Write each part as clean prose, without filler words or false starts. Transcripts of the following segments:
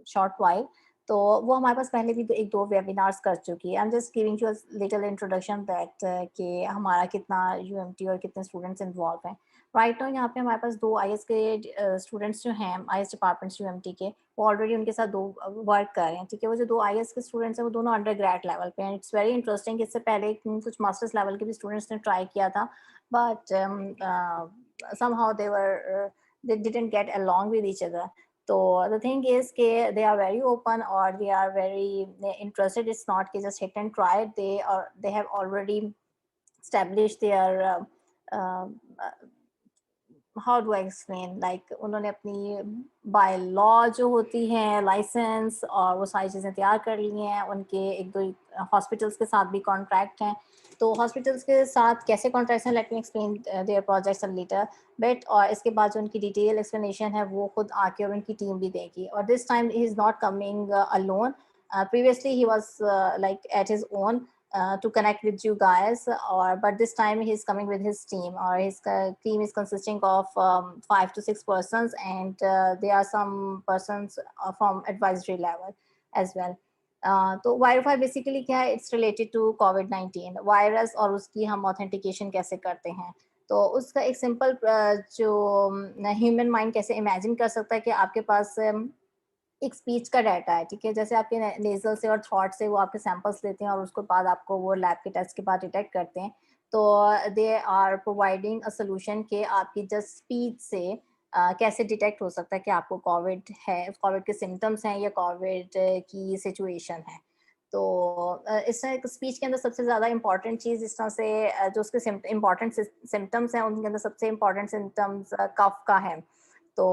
Short while, तो वो हमारे पास पहले भी एक दो वेबिनार्स कर चुकी है। I am just giving you little introduction that कि हमारा कितना यूएमटी और कितने स्टूडेंट्स इन्वॉल्व हैं। राइट नाउ यहाँ पे हमारे पास 2 आईएएस के स्टूडेंट्स जो हैं, आईएएस डिपार्टमेंट्स यूएमटी के, वो ऑलरेडी उनके साथ 2 वर्क कर रहे हैं, ठीक है। वो जो 2 आईएएस के स्टूडेंट्स हैं वो दोनों अंडर ग्रेड लेवल पे हैं। इट्स वेरी इंटरेस्टिंग, इससे पहले कुछ मास्टर्स लेवल के भी स्टूडेंट्स ने ट्राई किया था, but somehow they didn't get along with each other. So the thing is they are very open, or they are very interested. It's not just hit and try. They have already established their uh, how do I explain, like उन्होंने अपनी by law जो होती है licence और वो सारी चीज़ें तैयार कर ली हैं। उनके एक दो हॉस्पिटल्स के साथ भी कॉन्ट्रैक्ट हैं, तो हॉस्पिटल्स के साथ कैसे कॉन्ट्रैक्ट हैं, let me explain their projects later but. और इसके बाद जो उनकी डिटेल एक्सप्लेनेशन है वो खुद आके और उनकी टीम भी देगी। और this time he is not coming alone, previously he was like at his own to connect with you guys, or but this time he's coming with his team, or his team is consisting of 5 to 6 persons, and there are some persons from advisory level as well. तो वायरफाई basically क्या है, it's related to कोविड-19 virus, और उसकी हम authentication कैसे करते हैं। तो उसका एक सिंपल जो ह्यूमन माइंड कैसे इमेजिन कर सकता है कि आपके पास एक स्पीच का डाटा है, ठीक है। जैसे आपके नेजल से और थ्रॉट से वो आपके सैंपल्स लेते हैं और उसके बाद आपको वो लैब के टेस्ट के बाद डिटेक्ट करते हैं। तो they are providing a solution कि आपकी जस्ट स्पीच से कैसे डिटेक्ट हो सकता है कि आपको कोविड है, कोविड के सिम्टम्स हैं या कोविड की सिचुएशन है। तो इस तरह स्पीच के अंदर सबसे ज़्यादा इंपॉर्टेंट चीज़ इस तरह से जो उसके इम्पॉर्टेंट सिम्टम्स हैं, उनके अंदर सबसे इम्पॉर्टेंट सिम्टम्स कफ का है। तो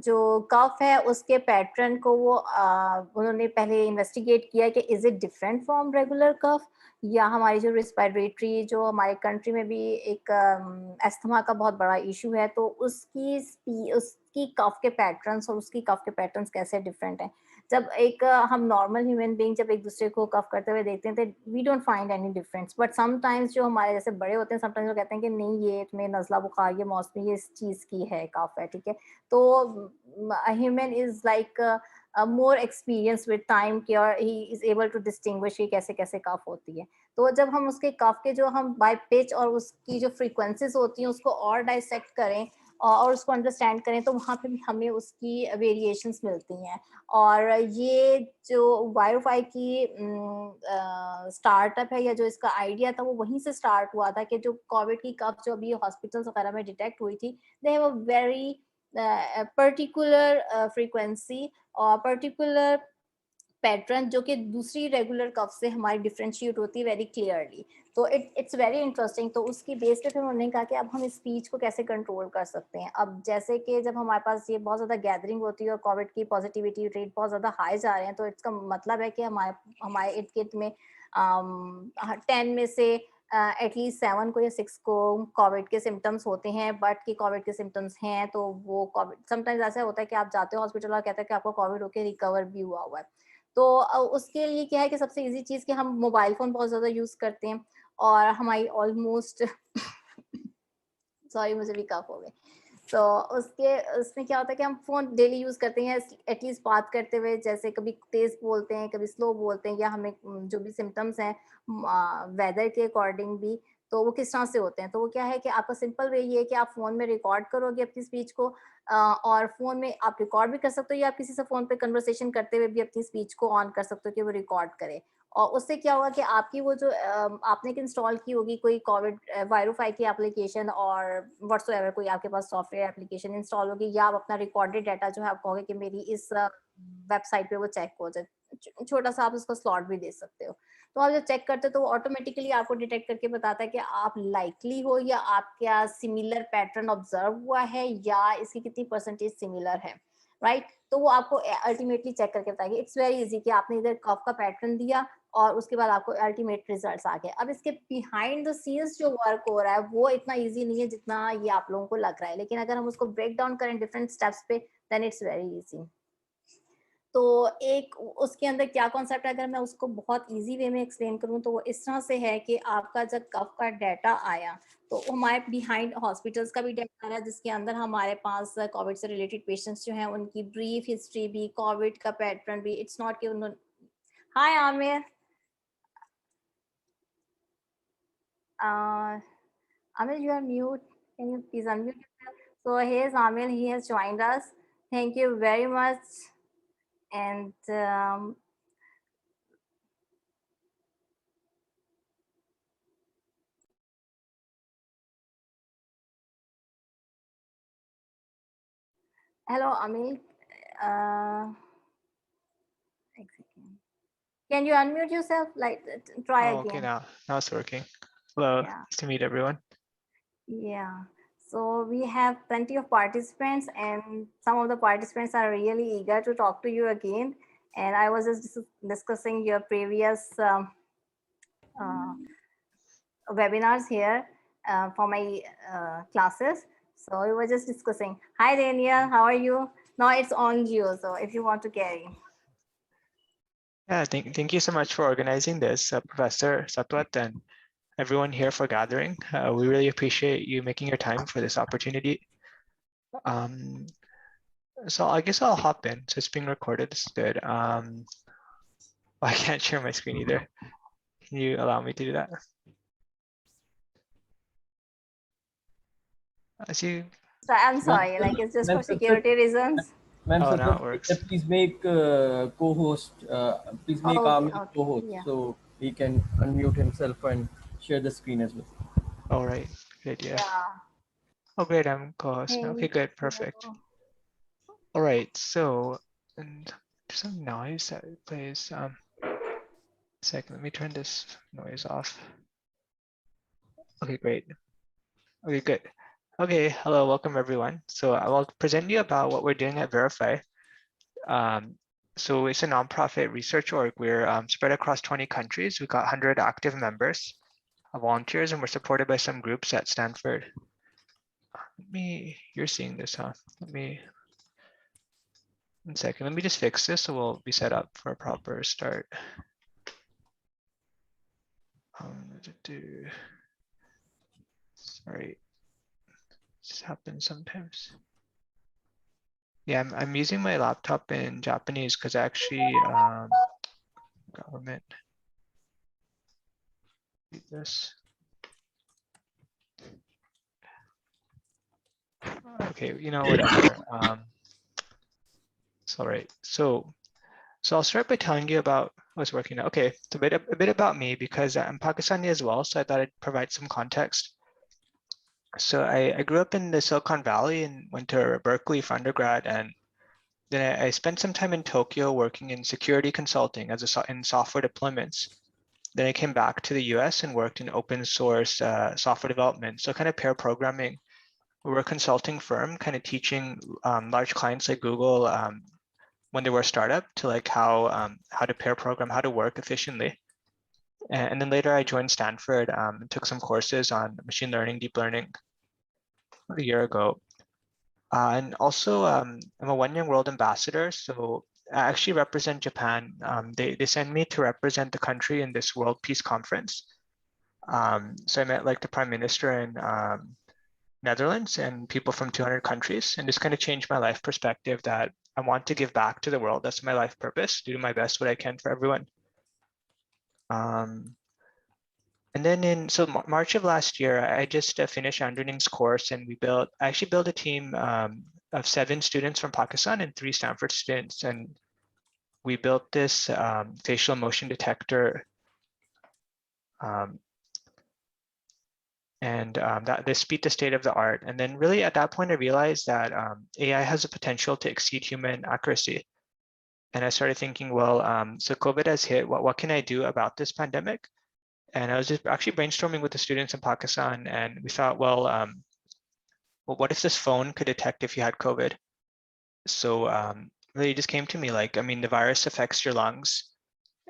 जो कफ है उसके पैटर्न को वो उन्होंने पहले इन्वेस्टिगेट किया कि is it different from regular cough, या हमारी जो रिस्पिरेटरी जो हमारे कंट्री में भी एक अस्थमा का बहुत बड़ा इशू है, तो उसकी कफ के पैटर्न्स और उसकी कफ के पैटर्न्स कैसे डिफरेंट हैं। जब एक हम नॉर्मल ह्यूमन बीइंग जब एक दूसरे को कफ करते हुए देखते हैं तो we don't find any difference, but sometimes जो हमारे जैसे बड़े होते हैं समटाइम्स वो कहते हैं कि नहीं ये तुम्हें नज़ला बुखार ये मौसमी ये इस चीज़ की है कफ है, ठीक है। तो human is like more experience with time कि और ही इज एबल टू डिस्टिंग्विश कि कैसे कैसे कफ होती है। तो जब हम उसके कफ के जो हम बाय पिच और उसकी जो फ्रीक्वेंसीज होती हैं उसको और डाइसेक्ट करें और उसको अंडरस्टैंड करें, तो वहाँ पे भी हमें उसकी वेरिएशंस मिलती हैं। और ये जो वायरफाई की स्टार्टअप है या जो इसका आइडिया था वो वहीं से स्टार्ट हुआ था कि जो कोविड की कफ जो अभी हॉस्पिटल्स वगैरह में डिटेक्ट हुई थी, they have a very particular frequency और पर्टिकुलर पैटर्न जो कि दूसरी रेगुलर कफ से हमारी डिफरेंशिएट होती है वेरी क्लियरली। तो इट्स वेरी इंटरेस्टिंग। तो उसकी बेस पे फिर उन्होंने कहा कि अब हम स्पीच को कैसे कंट्रोल कर सकते हैं। अब जैसे कि जब हमारे पास ये बहुत ज़्यादा गैदरिंग होती है और कोविड की पॉजिटिविटी रेट बहुत ज़्यादा हाई जा रहे हैं, तो इसका मतलब है कि हमारे हमारे इर्द गिर्द में 10 में से एटलीस्ट 7 को या 6 को कोविड के सिम्टम्स होते हैं, बट कि कोविड के सिम्टम्स हैं तो वो कोविड समटाइम्स ऐसा होता है कि आप जाते हो हॉस्पिटल और कहते हैं कि आपको कोविड होके रिकवर भी हुआ हुआ है। तो उसके लिए क्या है कि सबसे ईज़ी चीज़ कि हम मोबाइल फ़ोन बहुत ज़्यादा यूज़ करते हैं और हमारी ऑलमोस्ट सॉरी मुझे भी कफ हो गए। तो उसके उसमें क्या होता है कि हम फ़ोन डेली यूज़ करते हैं एटलीस्ट बात करते हुए, जैसे कभी तेज़ बोलते हैं, कभी स्लो बोलते हैं, या हमें जो भी सिम्पटम्स हैं वेदर के अकॉर्डिंग भी, तो वो किस तरह से होते हैं। तो वो क्या है कि आपका सिंपल वे ये है कि आप फ़ोन में रिकॉर्ड करोगे अपनी स्पीच को, और फ़ोन में आप रिकॉर्ड भी कर सकते हो या आप किसी से फ़ोन पे कन्वर्सेशन करते हुए भी अपनी स्पीच को ऑन कर सकते हो कि वो रिकॉर्ड करे। और उससे क्या होगा कि आपकी वो जो आपने इंस्टॉल की होगी कोई कोविड वायरफाई की एप्लीकेशन और व्हाट्सोएवर कोई आपके पास सॉफ्टवेयर एप्लीकेशन इंस्टॉल होगी, या आप अपना रिकॉर्डेड डाटा जो है आप कहोगे कि मेरी इस वेबसाइट पे वो चेक हो जाए। छोटा सा आप उसको स्लॉट भी दे सकते हो। तो आप जब चेक करते हो तो वो ऑटोमेटिकली आपको डिटेक्ट करके बताता है कि आप लाइकली हो या आप क्या सिमिलर पैटर्न ऑब्जर्व हुआ है या इसकी कितनी परसेंटेज सिमिलर है, राइट। तो वो आपको अल्टीमेटली चेक करके बताएगी। इट्स वेरी इजी कि आपने इधर कफ का पैटर्न दिया और उसके बाद आपको अल्टीमेट रिजल्ट्स आ गए। अब इसके बिहाइंड द सीन्स जो वर्क हो रहा है वो इतना इजी नहीं है जितना ये आप लोगों को लग रहा है, लेकिन अगर हम उसको ब्रेक डाउन करें डिफरेंट स्टेप्स पे, देन इट्स वेरी इजी। तो एक उसके अंदर क्या कॉन्सेप्ट है, अगर मैं उसको बहुत ईज़ी वे में एक्सप्लेन करूँ तो वो इस तरह से है कि आपका जब कफ का डाटा आया, तो हमारे बिहाइंड हॉस्पिटल्स का भी डाटा आ रहा है, जिसके अंदर हमारे पास कोविड से रिलेटेड पेशेंट्स जो हैं, उनकी ब्रीफ हिस्ट्री भी, कोविड का पैटर्न भी, इट्स नॉट कि उन्होंने हाय Aamir, Amir, you are mute. Can you please unmute yourself? So here's Amir. He has joined us. Thank you very much. And hello, Amir. Uh, can you unmute yourself? Like, try Oh, okay, again. now it's working. Hello, Yeah. nice to meet everyone. Yeah. So we have plenty of participants, and some of the participants are really eager to talk to you again. And I was just discussing your previous uh, webinars here for my classes. So we were just discussing. Hi, Daniel. How are you? Now it's on you. So if you want to carry. Yeah, thank you so much for organizing this, Professor Satwat, and everyone here for gathering. We really appreciate you making your time for this opportunity. So I guess I'll hop in. So it's being recorded. This is good. I can't share my screen either. Can you allow me to do that? I see. So I'm sorry, like it's just for security reasons. Ma'am, Oh, now it sir, works. please make co-host. Please make Okay, Amir okay, co-host yeah. so he can unmute himself and share the screen as well. All right, good idea. Yeah. Oh, great, I'm co-host now. Okay, Thank good, perfect. you. All right, so and there's some noise that plays. Second, let me turn this noise off. Okay, great. Okay, good. Okay, hello, welcome everyone. So I will present you about what we're doing at Virufy. So it's a nonprofit research org. We're spread across 20 countries. We've got 100 active members, volunteers, and we're supported by some groups at Stanford. You're seeing this, huh? One second, let me just fix this so we'll be set up for a proper start. Sorry, this happens sometimes. Yeah, I'm using my laptop in Japanese because actually government read this. Okay, you know, whatever. It's all right. So I'll start by telling you about what's working now. Okay, so a bit about me because I'm Pakistani as well, so I thought I'd provide some context. So I grew up in the Silicon Valley and went to Berkeley for undergrad, and then I spent some time in Tokyo working in security consulting in software deployments. Then I came back to the US and worked in open source software development, so kind of pair programming. We were a consulting firm, kind of teaching large clients like Google when they were a startup to like how to pair program, how to work efficiently. And then later I joined Stanford and took some courses on machine learning, deep learning a year ago. And also I'm a One Young World ambassador. So I actually represent Japan. They sent me to represent the country in this World Peace Conference. So I met like the Prime Minister in Netherlands and people from 200 countries, and this kind of changed my life perspective that I want to give back to the world. That's my life purpose, do my best what I can for everyone. And then in March of last year, I just finished Andrening's course, and I actually built a team of 7 students from Pakistan and 3 Stanford students, and we built this facial motion detector and that this beat the state of the art. And then really at that point, I realized that AI has the potential to exceed human accuracy. And I started thinking, well, so COVID has hit, what can I do about this pandemic? And I was just actually brainstorming with the students in Pakistan, and we thought, well, what if this phone could detect if you had COVID? So really it just came to me like, I mean, the virus affects your lungs,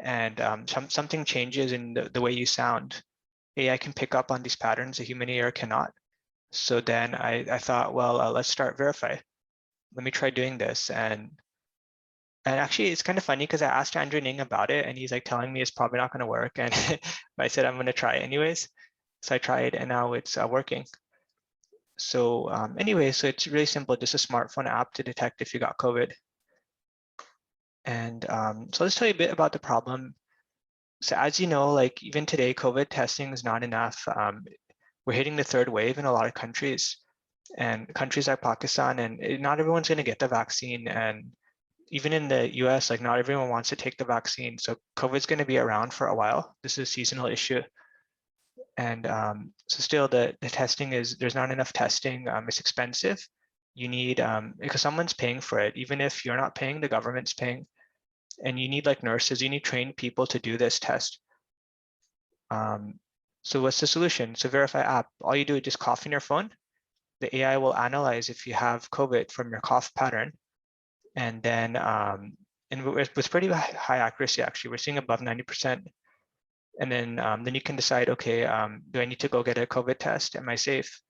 and something changes in the way you sound. AI can pick up on these patterns a human ear cannot. So then I thought, well, let's start Virufy. Let me try doing this. And And actually, it's kind of funny because I asked Andrew Ning about it, and he's like telling me it's probably not going to work. And I said I'm going to try it anyways. So I tried, and now it's working. So anyway, so it's really simple, just a smartphone app to detect if you got COVID. And so let's tell you a bit about the problem. So as you know, like even today, COVID testing is not enough. We're hitting the third wave in a lot of countries, and countries like Pakistan, and not everyone's going to get the vaccine. And even in the US, like not everyone wants to take the vaccine. So COVID's going to be around for a while. This is a seasonal issue. And so still the testing is, there's not enough testing. It's expensive. You need, because someone's paying for it. Even if you're not paying, the government's paying. And you need like nurses, you need trained people to do this test. So what's the solution? So Virufy app, all you do is just cough in your phone. The AI will analyze if you have COVID from your cough pattern. And then, and with pretty high accuracy, actually, we're seeing above 90%. And then you can decide, okay, do I need to go get a COVID test? Am I safe?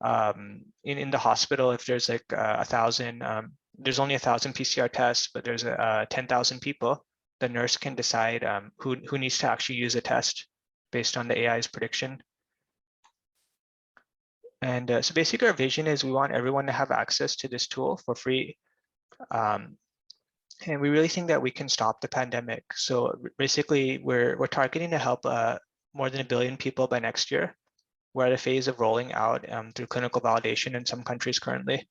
In the hospital, if there's like 1,000, there's only 1,000 PCR tests, but there's 10,000 people, the nurse can decide who needs to actually use a test based on the AI's prediction. And so basically our vision is we want everyone to have access to this tool for free. And we really think that we can stop the pandemic. So basically we're targeting to help more than 1 billion people by next year. We're at a phase of rolling out through clinical validation in some countries currently.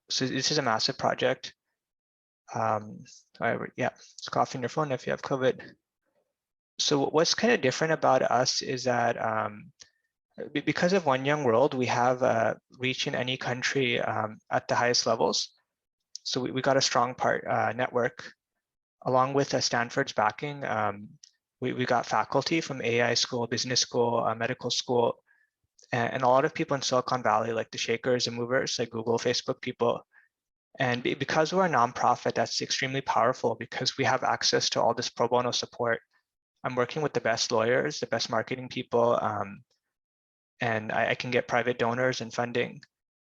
So this is a massive project. Yeah, just cough in your phone if you have COVID. So what's kind of different about us is that because of One Young World, we have reach in any country at the highest levels. So we got a strong network, along with Stanford's backing. We got faculty from AI school, business school, medical school, and a lot of people in Silicon Valley, like the shakers and movers, like Google, Facebook people. And because we're a nonprofit, that's extremely powerful because we have access to all this pro bono support. I'm working with the best lawyers, the best marketing people, and I can get private donors and funding,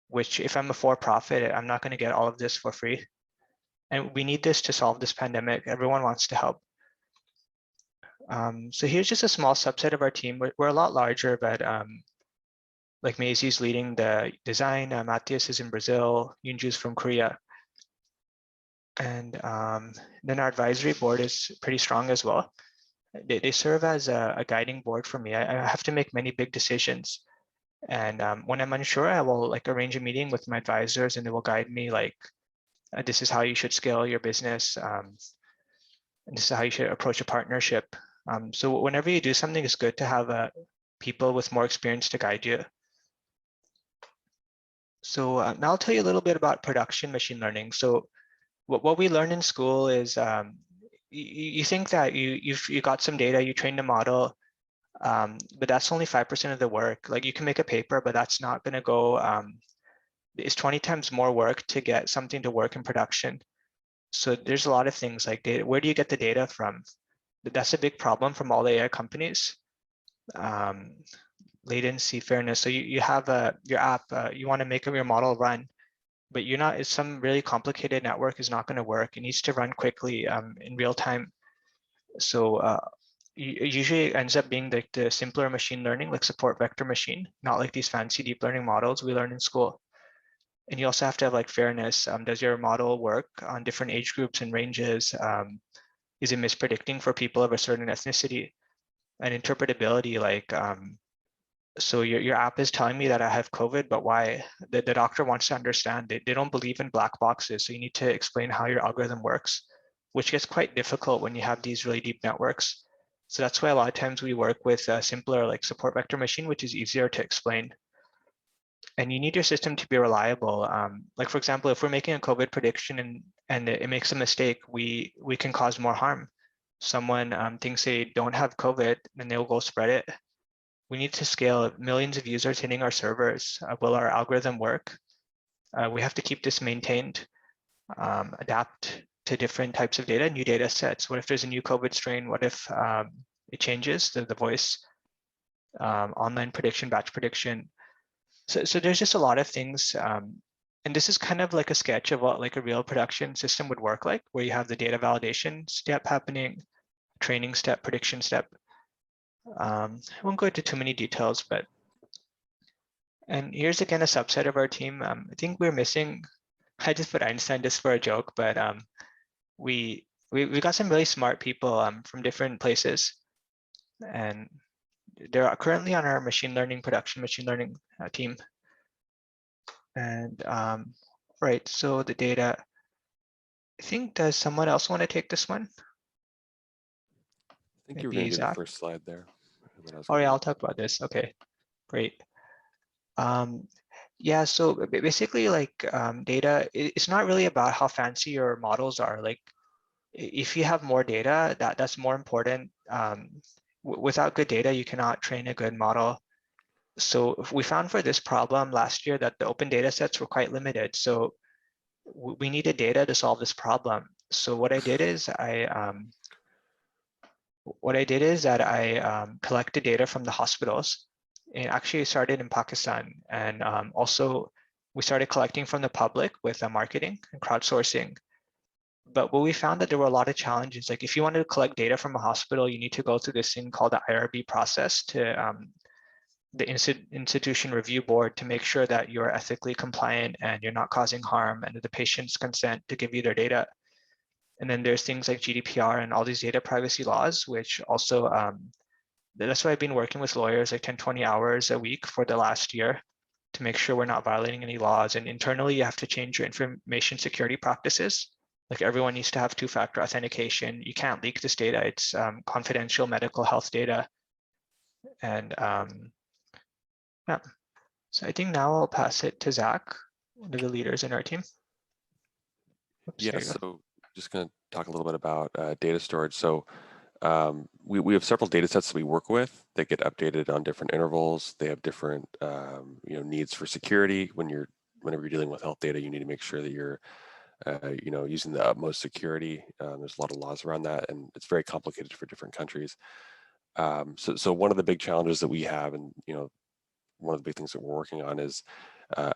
which if I'm a for-profit, I'm not going to get all of this for free. And we need this to solve this pandemic. Everyone wants to help. So here's just a small subset of our team. We're a lot larger, but like Maisie's leading the design, Matthias is in Brazil, Yunju's from Korea. And then our advisory board is pretty strong as well. They serve as a guiding board for me. I have to make many big decisions. And when I'm unsure, I will like arrange a meeting with my advisors and they will guide me like, this is how you should scale your business. And this is how you should approach a partnership. So whenever you do something, it's good to have people with more experience to guide you. So now I'll tell you a little bit about production machine learning. So what we learn in school is you think that you got some data, you trained a model, but that's only 5% of the work. Like you can make a paper, but that's not going to go. It's 20 times more work to get something to work in production. So there's a lot of things like data. Where do you get the data from? That's a big problem from all the AI companies. Latency, fairness. So you have your app, you want to make your model run, but you're not, it's some really complicated network is not going to work. It needs to run quickly in real time. So it usually ends up being the simpler machine learning, like support vector machine, not like these fancy deep learning models we learn in school. And you also have to have like fairness. Does your model work on different age groups and ranges? Is it mispredicting for people of a certain ethnicity? And interpretability, like, so your app is telling me that I have COVID, but why? The doctor wants to understand. They don't believe in black boxes. So you need to explain how your algorithm works, which gets quite difficult when you have these really deep networks. So that's why a lot of times we work with a simpler like support vector machine, which is easier to explain. And you need your system to be reliable. Like for example, if we're making a COVID prediction and it makes a mistake, we can cause more harm. Someone thinks they don't have COVID, then they'll go spread it. We need to scale millions of users hitting our servers. Will our algorithm work? We have to keep this maintained, adapt to different types of data, new data sets. What if there's a new COVID strain? What if it changes the voice, online prediction, batch prediction? So there's just a lot of things. And this is kind of like a sketch of what like a real production system would work like, where you have the data validation step happening, training step, prediction step. I won't go into too many details, but, and here's again a subset of our team. I think we're missing, I just put Einstein just for a joke, but we got some really smart people from different places, and they're currently on our machine learning team. And right, so the data, I think, does someone else want to take this one? I think you were Maybe going to do the Zach? first slide there. Oh yeah, I'll talk about this. Okay, great. Yeah, so basically like data, it's not really about how fancy your models are. Like if you have more data, that's more important. Without good data, you cannot train a good model. So we found for this problem last year that the open data sets were quite limited. So we needed data to solve this problem. So what I did is I collected data from the hospitals, and actually started in Pakistan. And also we started collecting from the public with marketing and crowdsourcing. But what we found that there were a lot of challenges. Like if you wanted to collect data from a hospital, you need to go through this thing called the IRB process to the institution review board to make sure that you're ethically compliant and you're not causing harm, and the patients consent to give you their data. And then there's things like GDPR and all these data privacy laws, which also, that's why I've been working with lawyers like 10, 20 hours a week for the last year to make sure we're not violating any laws. And internally, you have to change your information security practices. Like everyone needs to have two-factor authentication. You can't leak this data. It's confidential medical health data. And yeah, so I think now I'll pass it to Zach, one of the leaders in our team. Oops, Yeah, there you go. so just going to talk a little bit about data storage. So we have several data sets that we work with that get updated on different intervals. They have different needs for security. Whenever you're dealing with health data, you need to make sure that you're using the utmost security. There's a lot of laws around that, and it's very complicated for different countries. So one of the big challenges that we have, and one of the big things that we're working on is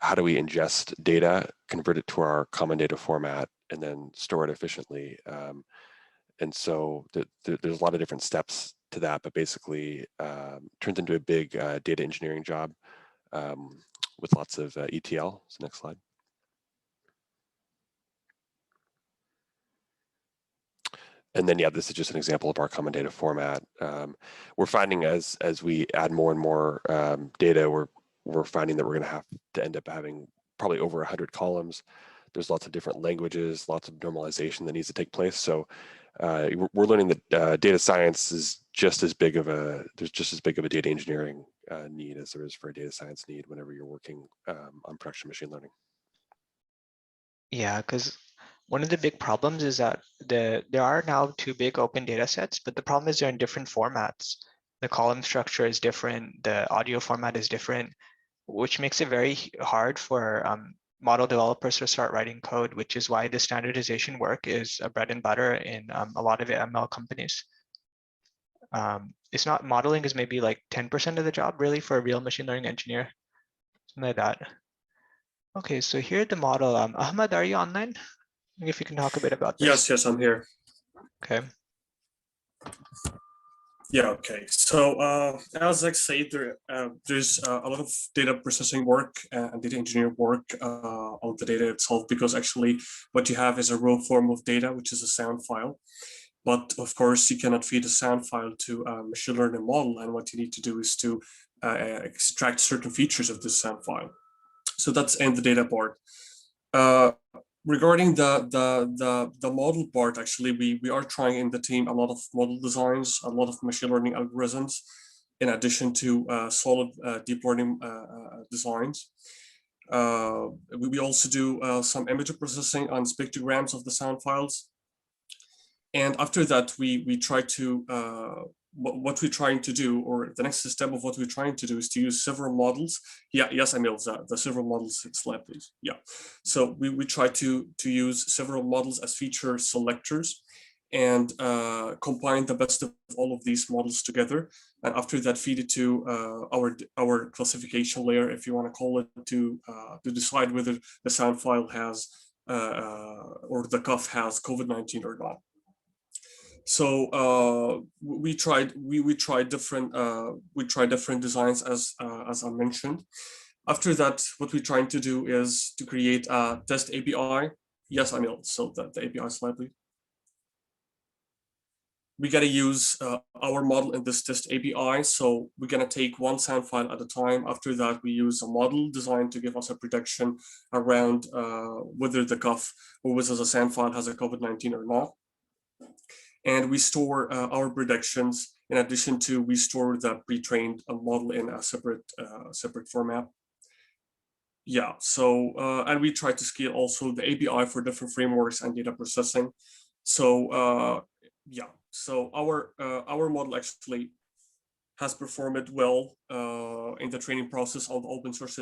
how do we ingest data, convert it to our common data format, and then store it efficiently. And so there's a lot of different steps to that, but basically turns into a big data engineering job with lots of ETL. So next slide. And then, yeah, this is just an example of our common data format. We're finding as we add more and more data, we're finding that we're going to have to end up having probably over 100 columns. There's lots of different languages, lots of normalization that needs to take place. So we're learning that data science is just as big of a data engineering need as there is for a data science need whenever you're working on production machine learning. Yeah, because one of the big problems is that there are now two big open data sets, but the problem is they're in different formats. The column structure is different, the audio format is different, which makes it very hard for model developers to start writing code, which is why the standardization work is a bread and butter in a lot of ML companies. It's not, modeling is maybe like 10% of the job really for a real machine learning engineer, something like that. Okay, so here the model. Ahmad, are you online? If you can talk a bit about this. Yes, I'm here. Okay. Yeah, okay. So as Zach said, there's a lot of data processing work and data engineering work on the data itself, because actually what you have is a raw form of data, which is a sound file. But of course, you cannot feed a sound file to a machine learning model. And what you need to do is to extract certain features of this sound file. So that's in the data part. Regarding the model part, actually, we are trying in the team a lot of model designs, a lot of machine learning algorithms, in addition to solid deep learning designs. We also do some image processing on spectrograms of the sound files. And after that, we try to, what we're trying to do, or the next step of what we're trying to do, is to use several models. Yeah, yes, Emil, the several models slide, please. Yeah, so we try to use several models as feature selectors, and combine the best of all of these models together. And after that, feed it to our classification layer, if you want to call it, to decide whether the sound file has or the cuff has COVID-19 or not. So we tried different designs, as I mentioned. After that, what we're trying to do is to create a test API. Yes, Anil. So the API slide, please. We gotta use our model in this test API. So we're gonna take one sound file at a time. After that, we use a model designed to give us a prediction around whether the cuff or whether the sound file has a COVID-19 or not. And we store our predictions. In addition to, we store the pre-trained model in a separate format. Yeah, so, and we try to scale also the API for different frameworks and data processing. So yeah, so our model actually has performed well in the training process on the open source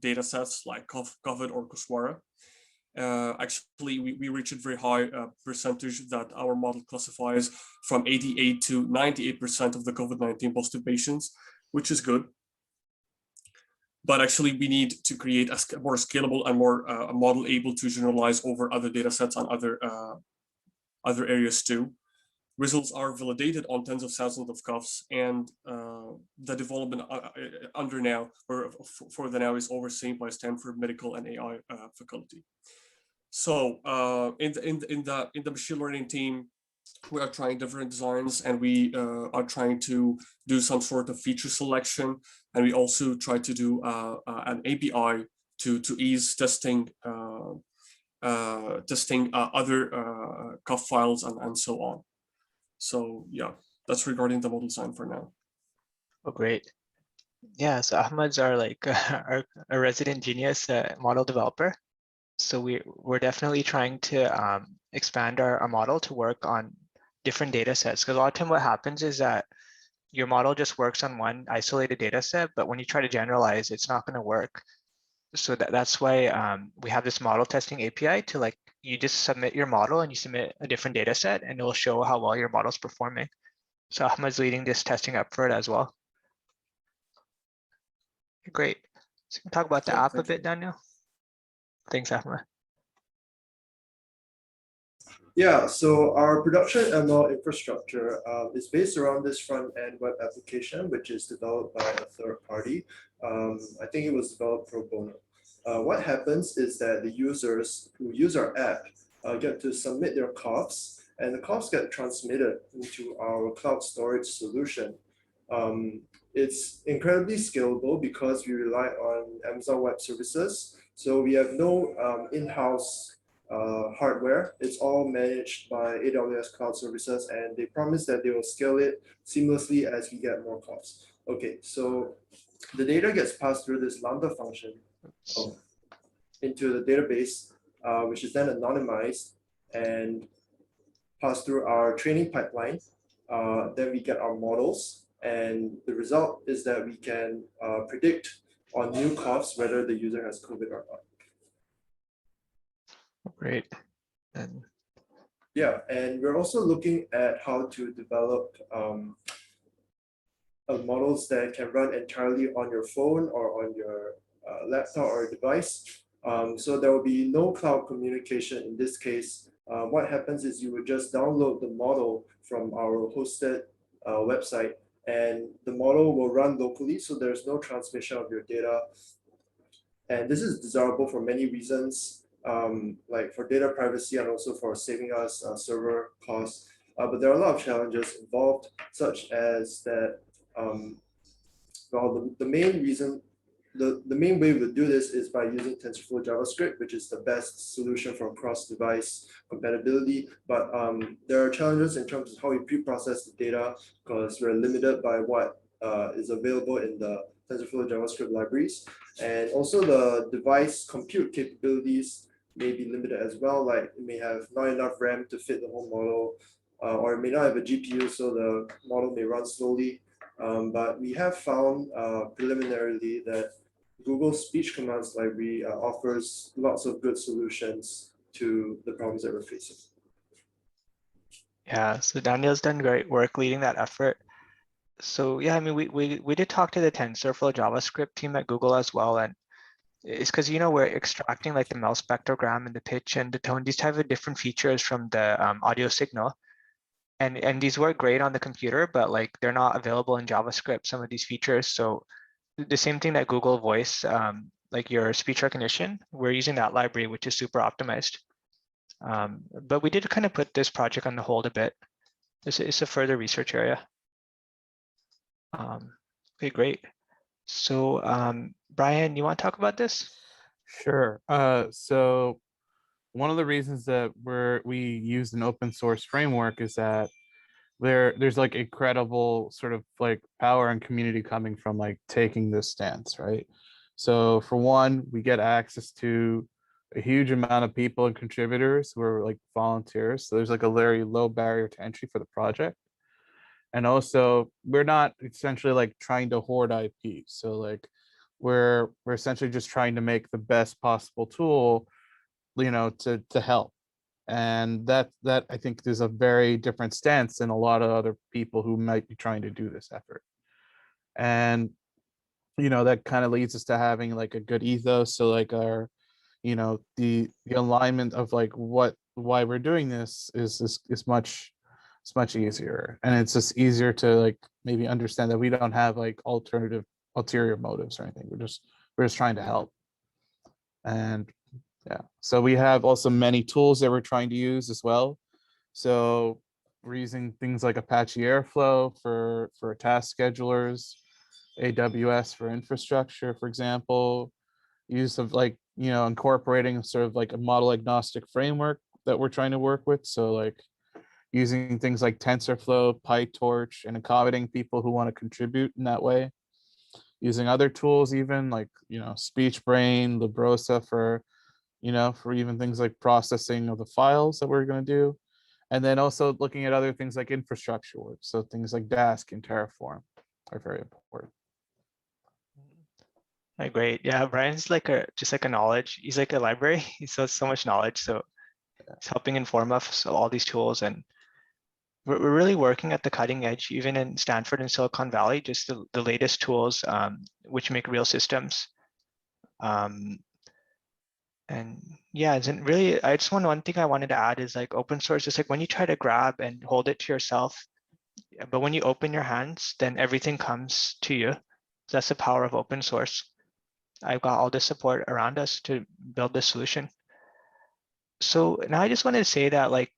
data sets like COVID or Kuswara. Actually, we reached a very high percentage that our model classifies from 88 to 98% of the COVID-19 positive patients, which is good. But actually, we need to create a more scalable and more a model able to generalize over other data sets and other areas too. Results are validated on tens of thousands of cuffs, and the development under now, or for the now, is overseen by Stanford Medical and AI faculty. So in the machine learning team, we are trying different designs, and we are trying to do some sort of feature selection, and we also try to do an API to ease testing other cuff files and so on. So yeah, that's regarding the model design for now. Oh, great. Yeah, so Ahmad's our our resident genius model developer. So we're definitely trying to expand our model to work on different data sets, because a lot of time what happens is that your model just works on one isolated data set, but when you try to generalize, it's not going to work. So that's why we have this model testing API to you just submit your model and you submit a different data set and it'll show how well your model's performing. So Ahmad's leading this testing up for it as well. Great. So we can talk about the app a bit, Daniel. Thanks, Ahmad. Yeah, so our production ML infrastructure is based around this front-end web application, which is developed by a third party. I think it was developed pro bono. What happens is that the users who use our app get to submit their coughs, and the coughs get transmitted into our cloud storage solution. It's incredibly scalable because we rely on Amazon Web Services. So we have no in-house hardware. It's all managed by AWS Cloud Services, and they promise that they will scale it seamlessly as we get more coughs. Okay, so the data gets passed through this Lambda function into the database, which is then anonymized and passed through our training pipeline. Then we get our models, and the result is that we can predict on new coughs whether the user has COVID or not. Great. And yeah, and we're also looking at how to develop models that can run entirely on your phone or on your laptop or device. So there will be no cloud communication in this case. What happens is you would just download the model from our hosted website, and the model will run locally, so there's no transmission of your data. And this is desirable for many reasons, like for data privacy and also for saving us server costs. But there are a lot of challenges involved, such as that, well, the main way we would do this is by using TensorFlow JavaScript, which is the best solution for cross-device compatibility. But there are challenges in terms of how we pre-process the data, because we're limited by what is available in the TensorFlow JavaScript libraries. And also the device compute capabilities may be limited as well, like it may have not enough RAM to fit the whole model, or it may not have a GPU, so the model may run slowly. But we have found preliminarily that Google Speech Commands Library offers lots of good solutions to the problems that we're facing. Yeah, so Daniel's done great work leading that effort. So yeah, I mean, we did talk to the TensorFlow JavaScript team at Google as well, and it's because we're extracting like the MEL spectrogram and the pitch and the tone, these type of different features from the audio signal, and these work great on the computer, but like they're not available in JavaScript, some of these features. So the same thing that Google Voice, like your speech recognition, we're using that library, which is super optimized. But we did kind of put this project on the hold a bit. It's a further research area. Okay, great. So Brian, you want to talk about this? Sure. So one of the reasons that we used an open source framework is that there's like incredible sort of like power and community coming from like taking this stance, right? So for one, we get access to a huge amount of people and contributors who are like volunteers. So there's like a very low barrier to entry for the project. And also we're not essentially like trying to hoard IP. So like we're essentially just trying to make the best possible tool, to help. And that I think is a very different stance than a lot of other people who might be trying to do this effort. And that kind of leads us to having like a good ethos. So like our, the alignment of like why we're doing this is much, it's much easier. And it's just easier to like maybe understand that we don't have like ulterior motives or anything. We're just trying to help. And yeah, so we have also many tools that we're trying to use as well. So we're using things like Apache Airflow for task schedulers, AWS for infrastructure, for example, use of like, incorporating sort of like a model agnostic framework that we're trying to work with. So like using things like TensorFlow, PyTorch, and accommodating people who want to contribute in that way. Using other tools, even like, SpeechBrain, Librosa for even things like processing of the files that we're going to do. And then also looking at other things like infrastructure work. So things like Dask and Terraform are very important. Great. Yeah, Brian's like just like a knowledge. He's like a library. He has so much knowledge. So it's helping inform us of all these tools. And we're really working at the cutting edge, even in Stanford and Silicon Valley, just the latest tools which make real systems. And yeah, and really, I just one thing I wanted to add is like open source is like when you try to grab and hold it to yourself, but when you open your hands, then everything comes to you. So that's the power of open source. I've got all the support around us to build this solution. So now I just wanted to say that like,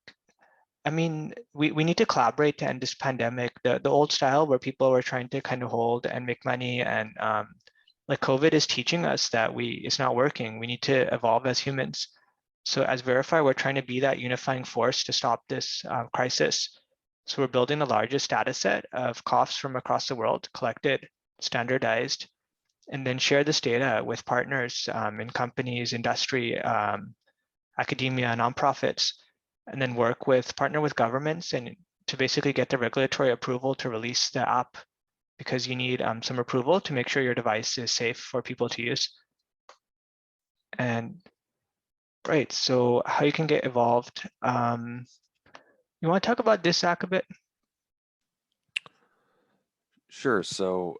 I mean, we need to collaborate to end this pandemic. The old style where people were trying to kind of hold and make money and like COVID is teaching us that it's not working. We need to evolve as humans. So as Virufy, we're trying to be that unifying force to stop this crisis. So we're building the largest data set of coughs from across the world, collected, standardized, and then share this data with partners in companies, industry, academia, nonprofits, and then partner with governments and to basically get the regulatory approval to release the app, because you need some approval to make sure your device is safe for people to use. And right, so how you can get involved. You want to talk about this, Zach, a bit? Sure. So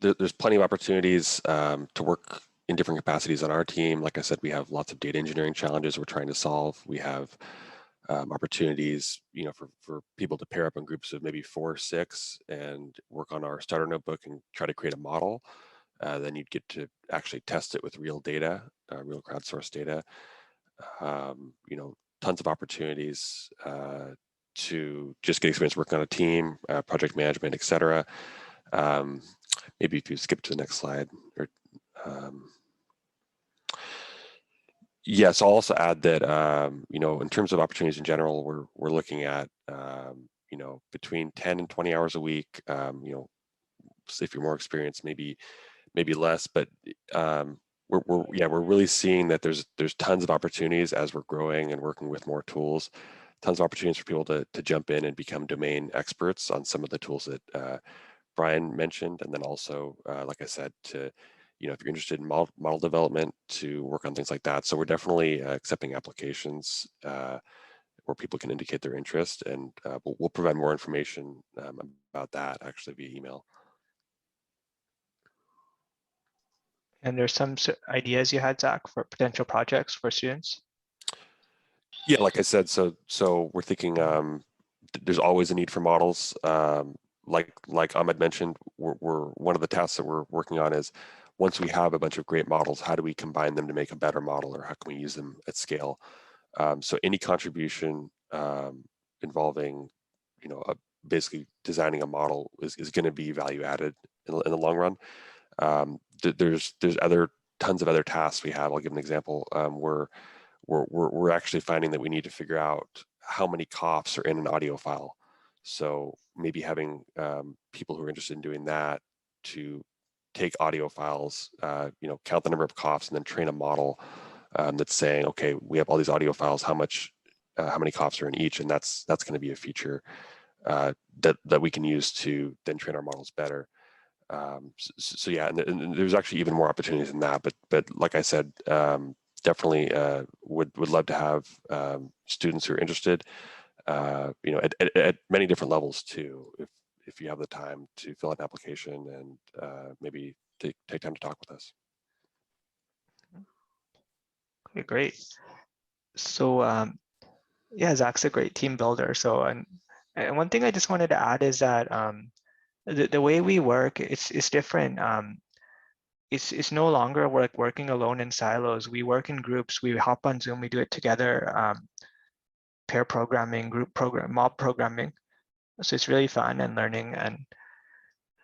there's plenty of opportunities to work in different capacities on our team. Like I said, we have lots of data engineering challenges we're trying to solve. We have opportunities, for people to pair up in groups of maybe 4 or 6 and work on our starter notebook and try to create a model. Then you'd get to actually test it with real data, real crowdsourced data. Tons of opportunities to just get experience working on a team, project management, etc. Maybe if you skip to the next slide. Yes, I'll also add that in terms of opportunities in general, we're looking at between 10 and 20 hours a week. If you're more experienced, maybe less, but we're really seeing that there's tons of opportunities as we're growing and working with more tools. Tons of opportunities for people to jump in and become domain experts on some of the tools that Brian mentioned, and then also, like I said, to if you're interested in model development, to work on things like that. So we're definitely accepting applications where people can indicate their interest, and we'll provide more information about that actually via email. And there's some ideas you had, Zach, for potential projects for students? Yeah, like I said, so we're thinking there's always a need for models. Like Ahmed mentioned, we're one of the tasks that we're working on is once we have a bunch of great models, how do we combine them to make a better model, or how can we use them at scale? So any contribution involving, basically designing a model is going to be value added in the long run. There's tons of other tasks we have. I'll give an example. We're actually finding that we need to figure out how many coughs are in an audio file. So maybe having people who are interested in doing that to take audio files, count the number of coughs, and then train a model that's saying, okay, we have all these audio files, how many coughs are in each, and that's going to be a feature that we can use to then train our models better. So yeah, and there's actually even more opportunities than that. But like I said, definitely would love to have students who are interested, at many different levels too. If you have the time to fill out an application and maybe take time to talk with us. Okay, great. So yeah, Zach's a great team builder. So and one thing I just wanted to add is that the way we work, it's different. It's no longer working alone in silos. We work in groups. We hop on Zoom. We do it together. Pair programming, group program, mob programming. So it's really fun and learning. And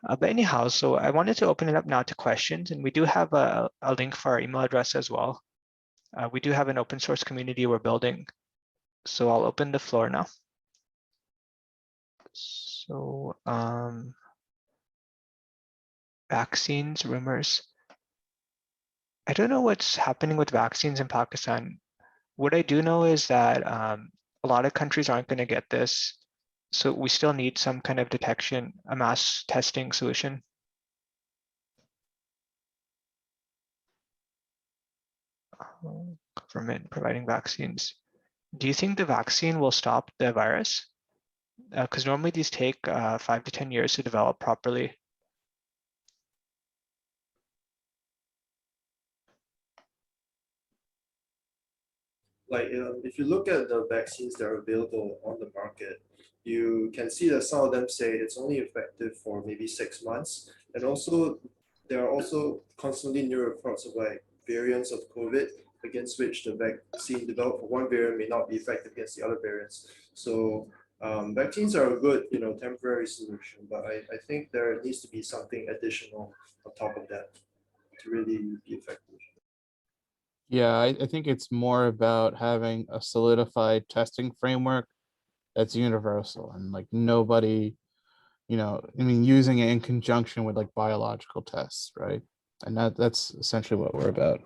but anyhow, so I wanted to open it up now to questions, and we do have a link for our email address as well. We do have an open source community we're building. So I'll open the floor now. So vaccines, rumors. I don't know what's happening with vaccines in Pakistan. What I do know is that a lot of countries aren't going to get this. So we still need some kind of detection, a mass testing solution. Government providing vaccines. Do you think the vaccine will stop the virus? Because normally these take 5 to 10 years to develop properly. Like if you look at the vaccines that are available on the market, you can see that some of them say it's only effective for maybe 6 months. And also, there are also constantly new reports of like variants of COVID against which the vaccine developed for one variant may not be effective against the other variants. So vaccines are a good, temporary solution, but I think there needs to be something additional on top of that to really be effective. Yeah, I think it's more about having a solidified testing framework that's universal and like nobody, using it in conjunction with like biological tests, right? And that's essentially what we're about.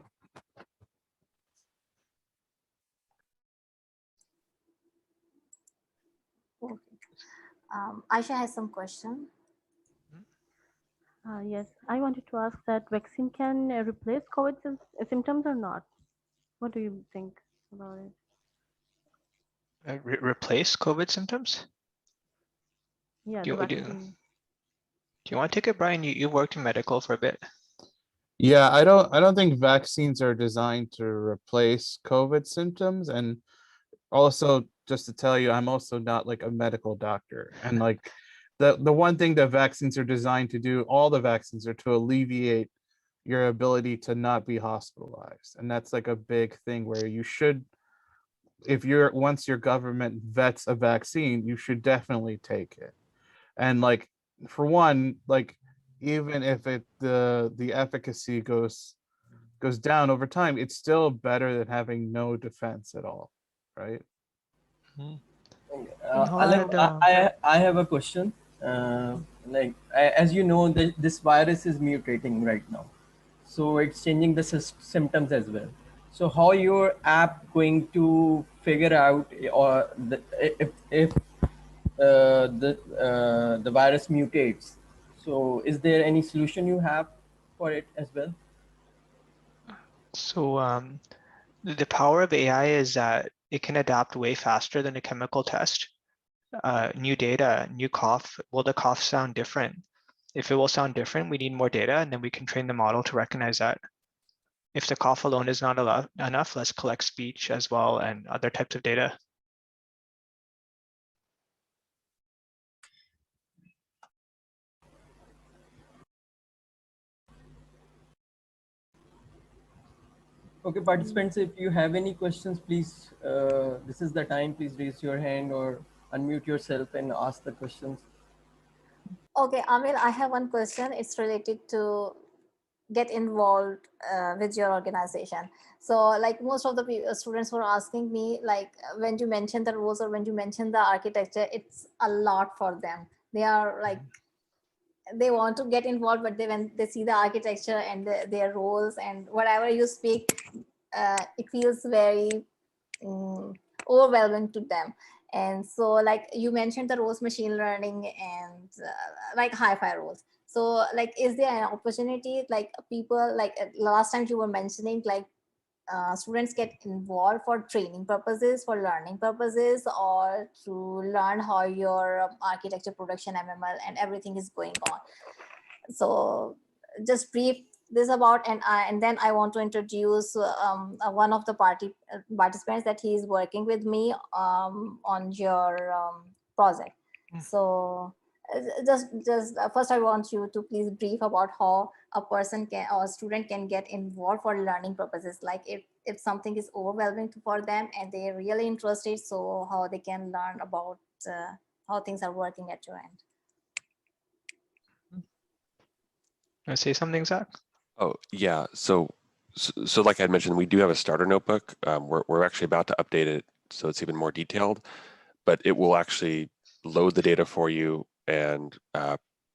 Aisha has some question. Yes, I wanted to ask that vaccine can replace COVID symptoms or not? What do you think about it? Replace COVID symptoms? Yeah, Do the you vaccine. want to take it, Brian? You worked in medical for a bit. Yeah, I don't think vaccines are designed to replace COVID symptoms. And also, just to tell you, I'm also not like a medical doctor. And like the one thing that vaccines are designed to do, all the vaccines are to alleviate your ability to not be hospitalized. And that's like a big thing where you should, once your government vets a vaccine, you should definitely take it. And like, for one, like, even if the efficacy goes down over time, it's still better than having no defense at all, right? Alec, I have a question. As you know, this virus is mutating right now, so it's changing the symptoms as well. So how your app going to figure out or if the virus mutates? So is there any solution you have for it as well? So the power of AI is that it can adapt way faster than a chemical test. New data, new cough, will the cough sound different? If it will sound different, we need more data, and then we can train the model to recognize that. If the cough alone is not enough, let's collect speech as well and other types of data. Okay, participants, if you have any questions, please, this is the time, please raise your hand or unmute yourself and ask the questions. Okay, Amir, I have one question. It's related to get involved with your organization. So like most of the students were asking me, like when you mention the rules or when you mention the architecture, it's a lot for them. They are like, they want to get involved, but when they see the architecture and their roles and whatever you speak, it feels very overwhelming to them. And so like you mentioned the roles, machine learning and like hi-fi roles. So like, is there an opportunity, like people, like last time you were mentioning, like students get involved for training purposes, for learning purposes, or to learn how your architecture, production, MML and everything is going on? So just brief this about, and then I want to introduce one of the participants that he is working with me on your project. So just first I want you to please brief about how a person can, or a student can get involved for learning purposes, like if something is overwhelming for them and they're really interested, so how they can learn about how things are working at your end. Want to say something, Zach? Oh, yeah. So like I had mentioned, we do have a starter notebook. We're actually about to update it so it's even more detailed, but it will actually load the data for you and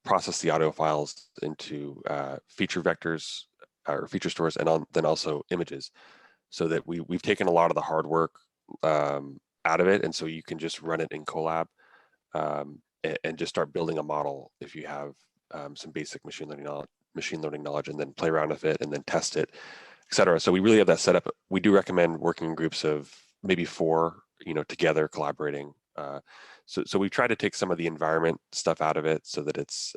process the audio files into feature vectors or feature stores, and then also images, so that we've taken a lot of the hard work out of it, and so you can just run it in Colab and just start building a model if you have some basic machine learning knowledge, and then play around with it and then test it, etc. So we really have that set up. We do recommend working in groups of maybe 4, together collaborating. So we try to take some of the environment stuff out of it so that it's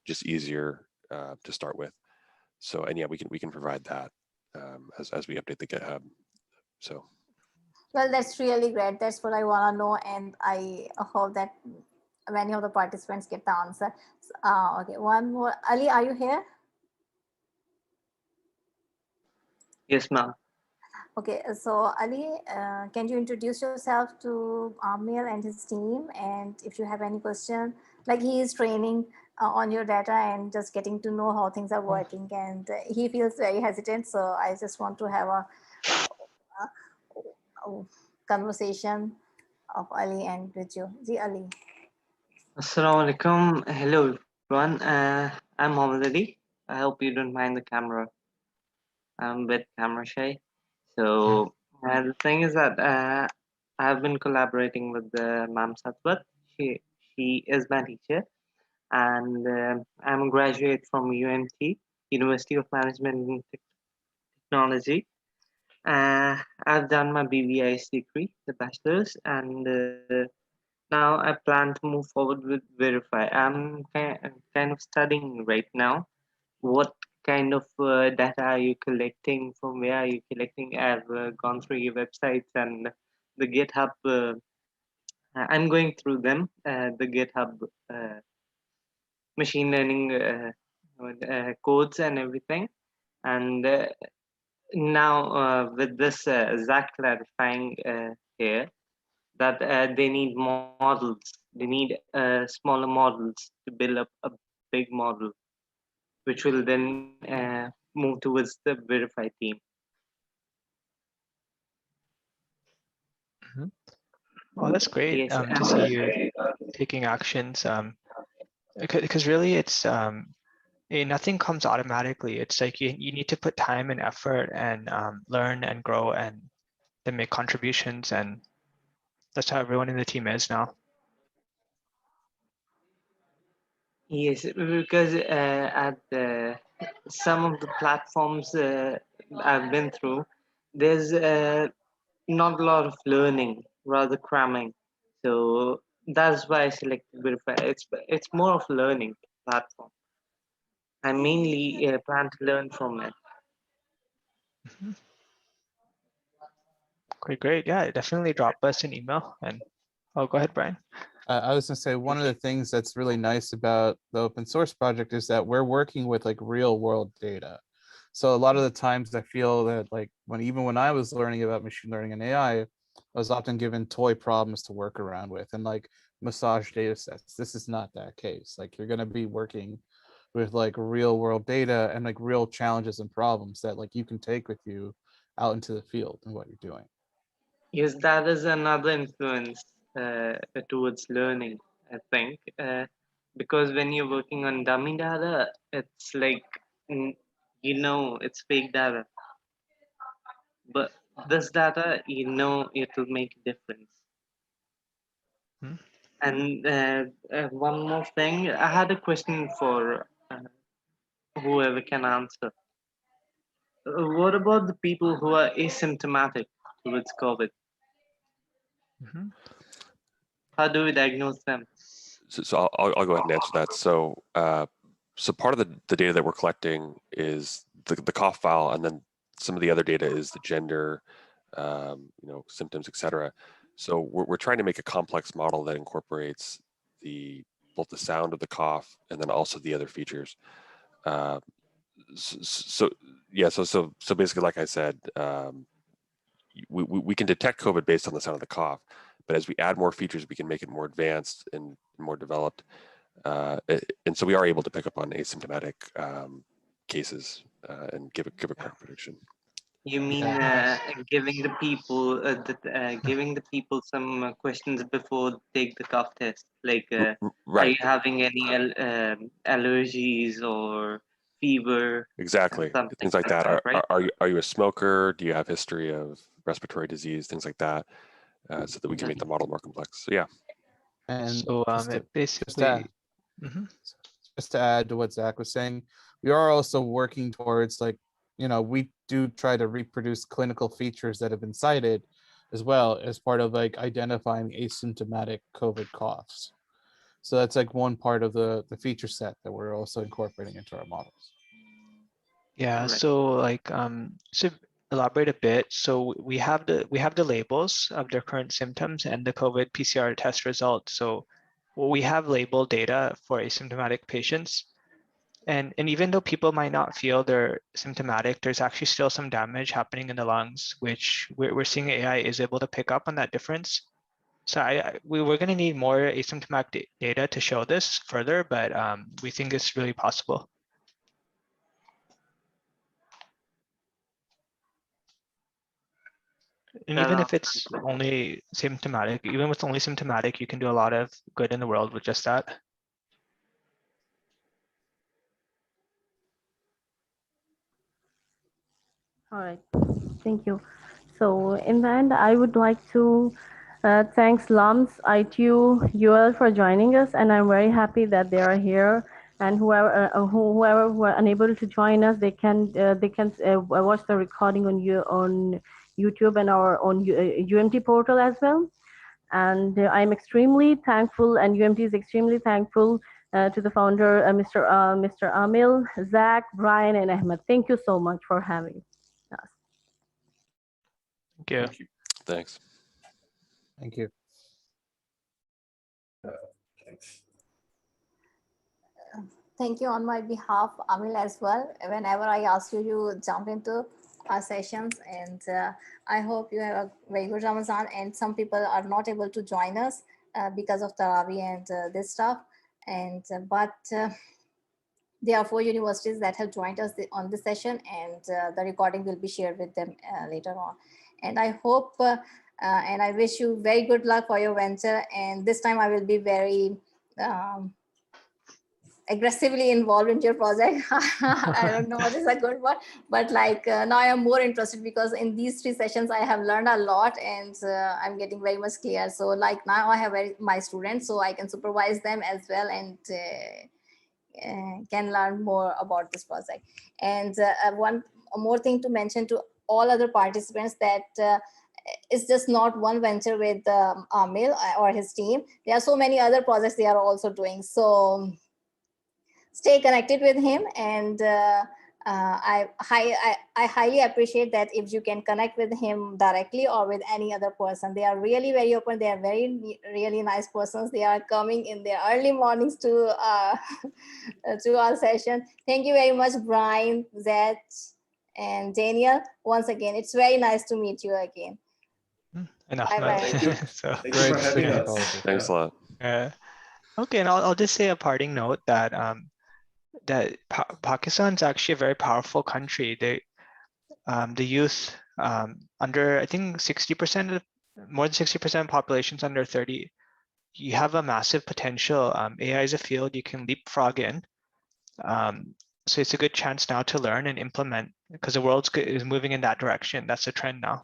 just easier to start with. So, and yeah, we can provide that as we update the GitHub. So. Well, that's really great. That's what I want to know, and I hope that many of the participants get the answer. Okay, one more. Ali, are you here? Yes, ma'am. Okay, so Ali, can you introduce yourself to Amir and his team? And if you have any question, like he is training on your data and just getting to know how things are working, and he feels very hesitant. So I just want to have a conversation of Ali and with you. Ji Ali. Assalamu alaikum. Hello, everyone. I'm Mohammed Ali. I hope you don't mind the camera. I'm a bit camera shy. So the thing is that I've been collaborating with Ma'am Satwat. She is my teacher, and I'm a graduate from UMT, University of Management and Technology. I've done my BBIS degree, the bachelor's, and now I plan to move forward with Virufy. I'm kind of studying right now. What kind of data are you collecting? From where are you collecting? I've gone through your websites and the GitHub. I'm going through them, the GitHub machine learning codes and everything. And now with this Zach clarifying here, that they need models. They need smaller models to build up a big model, which will then move towards the Virufy team. Well, that's great Yes, to see you taking actions. Because really, it's nothing comes automatically. It's like you need to put time and effort and learn and grow and then make contributions, and that's how everyone in the team is now. yes, because at some of the platforms I've been through, there's not a lot of learning, rather cramming. So that's why I selected Virufy. It's more of learning platform. I mainly plan to learn from it. Mhm. Okay, great. Yeah, definitely drop us an email and oh, go ahead, Brian. I was gonna say one of the things that's really nice about the open source project is that we're working with like real world data. So a lot of the times I feel that like even when I was learning about machine learning and AI, I was often given toy problems to work around with and like massage data sets. This is not that case. Like you're gonna be working with like real world data and like real challenges and problems that like you can take with you out into the field and what you're doing. Yes, that is another influence towards learning, I think. Because when you're working on dummy data, it's like, it's fake data. But this data, it will make a difference. Hmm. And one more thing, I had a question for whoever can answer. What about the people who are asymptomatic towards COVID? Mhm. How do we diagnose them? So I'll go ahead and answer that. So so part of the data that we're collecting is the cough file, and then some of the other data is the gender, symptoms, etc. So we're trying to make a complex model that incorporates both the sound of the cough and then also the other features. So basically, like I said, we can detect COVID based on the sound of the cough, but as we add more features, we can make it more advanced and more developed. And so we are able to pick up on asymptomatic cases and give a correct prediction. You mean giving the people some questions before they take the cough test, like are Right. you having any allergies or fever? Exactly. Something Things like that. that, right? Are you a smoker? Do you have history of respiratory disease? Things like that, so that we can make the model more complex. So yeah. And So it basically. Just to add to what Zach was saying, we are also working towards like, we do try to reproduce clinical features that have been cited as well as part of like identifying asymptomatic COVID coughs. So that's like one part of the feature set that we're also incorporating into our models. Yeah, Right. so like to elaborate a bit, so we have the labels of their current symptoms and the COVID PCR test results. So we have labeled data for asymptomatic patients. And even though people might not feel they're symptomatic, there's actually still some damage happening in the lungs, which we're seeing AI is able to pick up on that difference. So we're going to need more asymptomatic data to show this further, but we think it's really possible. And even if it's only symptomatic, even with only symptomatic, you can do a lot of good in the world with just that. All right, thank you. So in the end, I would like to thanks LUMS, ITU, UL for joining us, and I'm very happy that they are here. And whoever who are unable to join us, they can watch the recording on YouTube and our on UMT portal as well. And I'm extremely thankful, and UMT is extremely thankful to the founder, Mr. Amil, Zach, Brian, and Ahmed. Thank you so much for having us. Thank you. Thanks. Thank you. Thanks. Thank you on my behalf, Amil, as well. Whenever I ask you, you jump into our sessions, and I hope you have a very good Ramadan. And some people are not able to join us because of Taraweeh and this stuff. And but there are 4 universities that have joined us on this session, and the recording will be shared with them later on. And I hope and I wish you very good luck for your venture. And this time I will be very aggressively involved in your project. I don't know what is a good word, but like now I am more interested because in these 3 sessions I have learned a lot, and I'm getting very much clear. So like now I have my students, so I can supervise them as well, and can learn more about this project. And one more thing to mention to all other participants, that it's just not one venture with Amil or his team. There are so many other projects they are also doing. So stay connected with him, and I highly appreciate that if you can connect with him directly or with any other person. They are really very open. They are really nice persons. They are coming in their early mornings to to our session. Thank you very much, Brian, Zach, and Daniel. Once again, it's very nice to meet you again. Enough. Bye bye. Thank you. So Thank you Great for having speaking, us. apologies. Thanks a lot. okay, and I'll just say a parting note that that Pakistan's actually a very powerful country. The youth under, I think 60% of, more than 60% of population's under 30. You have a massive potential. AI is a field you can leapfrog in. So it's a good chance now to learn and implement, because the world is moving in that direction. That's the trend now.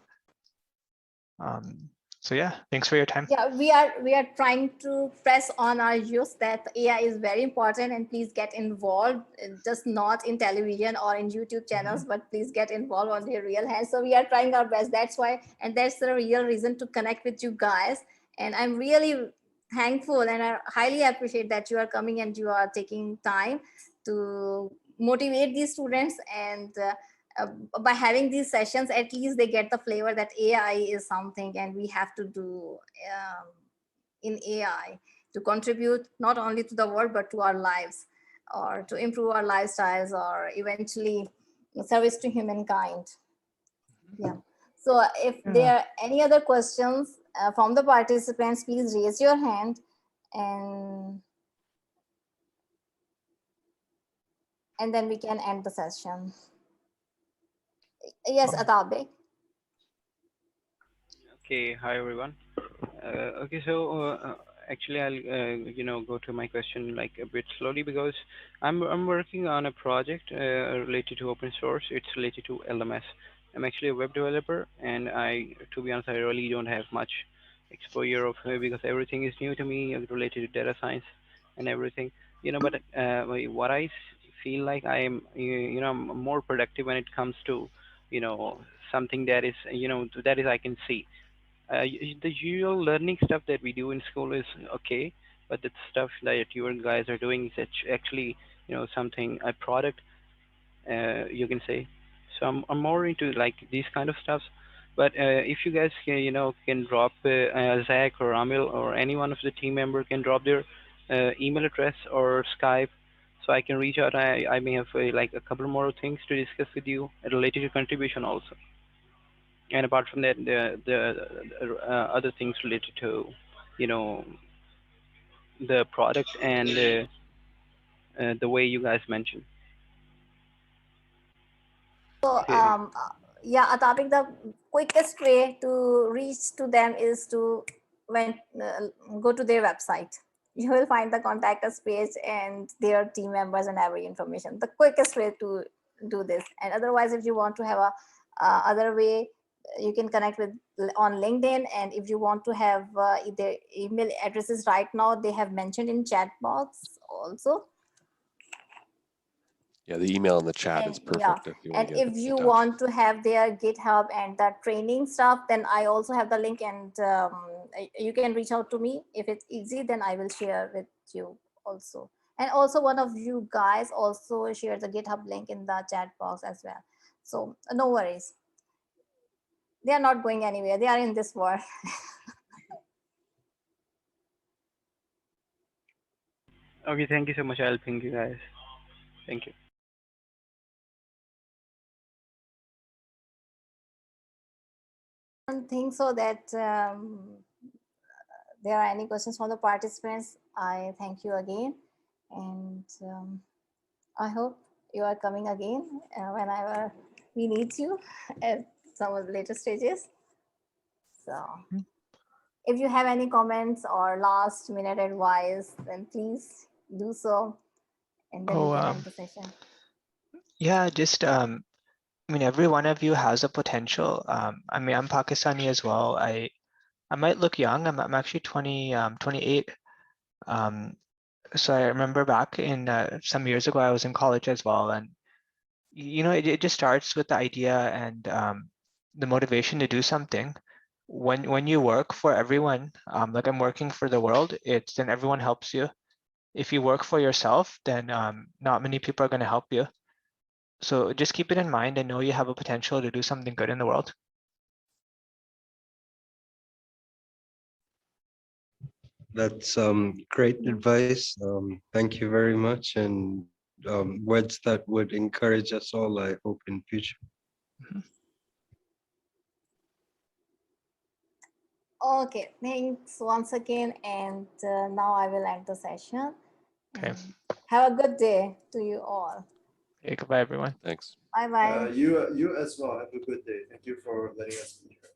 So yeah, thanks for your time. Yeah, we are trying to press on our youth that AI is very important, and please get involved, just not in television or in YouTube channels, but please get involved on the real hand. So we are trying our best. That's why, and that's the real reason to connect with you guys. And I'm really thankful, and I highly appreciate that you are coming and you are taking time to motivate these students. And by having these sessions, at least they get the flavor that AI is something, and we have to do in AI to contribute not only to the world but to our lives, or to improve our lifestyles, or eventually service to humankind. Yeah. So if there are any other questions from the participants, please raise your hand, and then we can end the session. Yes, Atabek. Okay, hi everyone. Okay, so actually I'll go to my question like a bit slowly, because I'm working on a project related to open source. It's related to LMS. I'm actually a web developer, and to be honest, I really don't have much exposure of because everything is new to me related to data science and everything. But what I feel like I am, I'm more productive when it comes to, something that is, that is I can see. The usual learning stuff that we do in school is okay, but the stuff that you guys are doing is actually, something, a product, you can say. So I'm more into like these kind of stuff. But if you guys can drop Zach or Amil or any one of the team member can drop their email address or Skype, so I can reach out. I may have like a couple more things to discuss with you related to contribution also. And apart from that, the other things related to, the product and the way you guys mentioned. So Okay. yeah, Atabik, the quickest way to reach to them is to go to their website. You will find the contact us page and their team members and every information. The quickest way to do this. And otherwise, if you want to have a other way, you can connect with on LinkedIn. And if you want to have their email addresses right now, they have mentioned in chat box also. Yeah, the email in the chat is perfect. Yeah, if you want and to get if in you touch. want to have their GitHub and the training stuff, then I also have the link, and you can reach out to me. If it's easy, then I will share with you also. And also one of you guys also share the GitHub link in the chat box as well. So no worries. They are not going anywhere. They are in this world. Okay, thank you so much. I'll ping you guys. Thank you. I don't think so that there are any questions from the participants. I thank you again, and I hope you are coming again whenever we need you at some of the later stages. So if you have any comments or last minute advice, then please do so, and then we can end the session. Yeah, just I mean, every one of you has a potential. I mean, I'm Pakistani as well. I might look young. I'm actually 28. So I remember back in some years ago, I was in college as well, and it just starts with the idea and the motivation to do something. when you work for everyone, like I'm working for the world, it's then everyone helps you. If you work for yourself, then not many people are going to help you. So just keep it in mind and know you have a potential to do something good in the world. That's great advice. Thank you very much, and words that would encourage us all, I hope, in future. Okay, thanks once again, and now I will end the session. Okay. Have a good day to you all. Okay, goodbye, everyone. Thanks. Bye bye. You as well. Have a good day. Thank you for letting us be here.